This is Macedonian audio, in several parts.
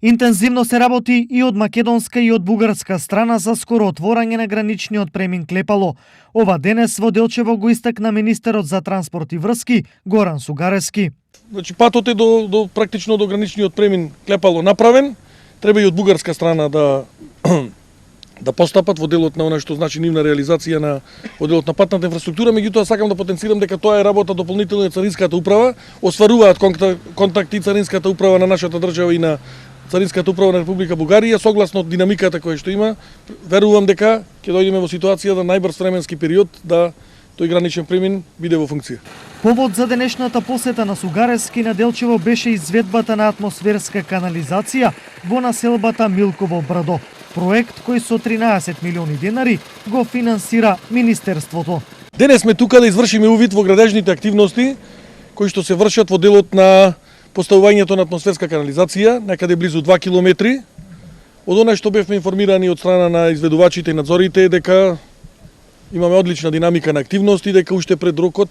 Интензивно се работи и од македонска и од бугарска страна за скоро отворање на граничниот премин Клепало. Ова денес во Делчево го истакна министерот за транспорт и врски Горан Сугарески. Значи патот е до практично до граничниот премин Клепало направен. Треба и од бугарска страна да постапат во делот на она што значи нивна реализација во делот на патната инфраструктура, меѓутоа сакам да потенцирам дека тоа е работа дополнително и царинската управа, остваруваат контакти царинската управа на нашата држава и на Царинската управа на Република Бугарија, согласно динамиката која што има, верувам дека ќе дојдеме во ситуација да најбрз временски период да тој граничен премин биде во функција. Повод за денешната посета на Сугарески на Делчево беше изведбата на атмосферска канализација во населбата Милково брдо. Проект кој со 13 милиони денари го финансира Министерството. Денес сме тука да извршиме увид во градежните активности кои што се вршат во делот на поставувањето на атмосферска канализација, некаде близу 2 километри. Од она што бевме информирани од страна на изведувачите и надзорите е дека имаме одлична динамика на активности, дека уште пред рокот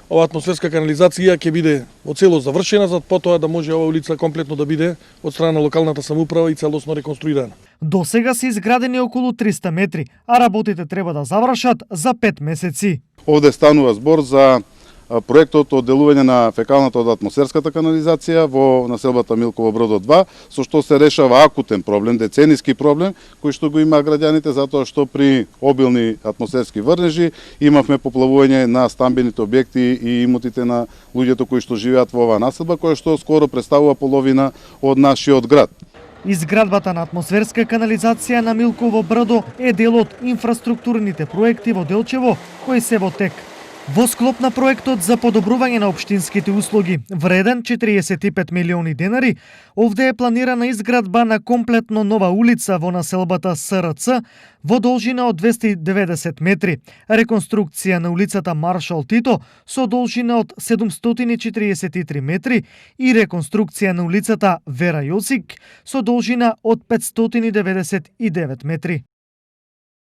ова атмосферска канализација ќе биде во целост завршена, за потоа да може ова улица комплетно да биде од страна на локалната самоуправа и целосно реконструирана. До сега се изградени околу 300 метри, а работите треба да завршат за 5 месеци. Овде станува збор за проектот од делување на фекалната од атмосферската канализација во населбата Милково брдо 2, со што се решава акутен проблем, децениски проблем, кој што го има граѓаните, затоа што при обилни атмосферски врнежи имавме поплавување на стамбените објекти и имотите на луѓето кои што живеат во оваа населба, која што скоро представува половина од нашиот град. Изградбата на атмосферска канализација на Милково брдо е дел од инфраструктурните проекти во Делчево кои се во тек. Во склоп на проектот за подобрување на општинските услуги, вреден 45 милиони денари, овде е планирана изградба на комплетно нова улица во населбата СРЦ во должина од 290 метри, реконструкција на улицата Маршал Тито со должина од 743 метри и реконструкција на улицата Вера Јосик со должина од 599 метри.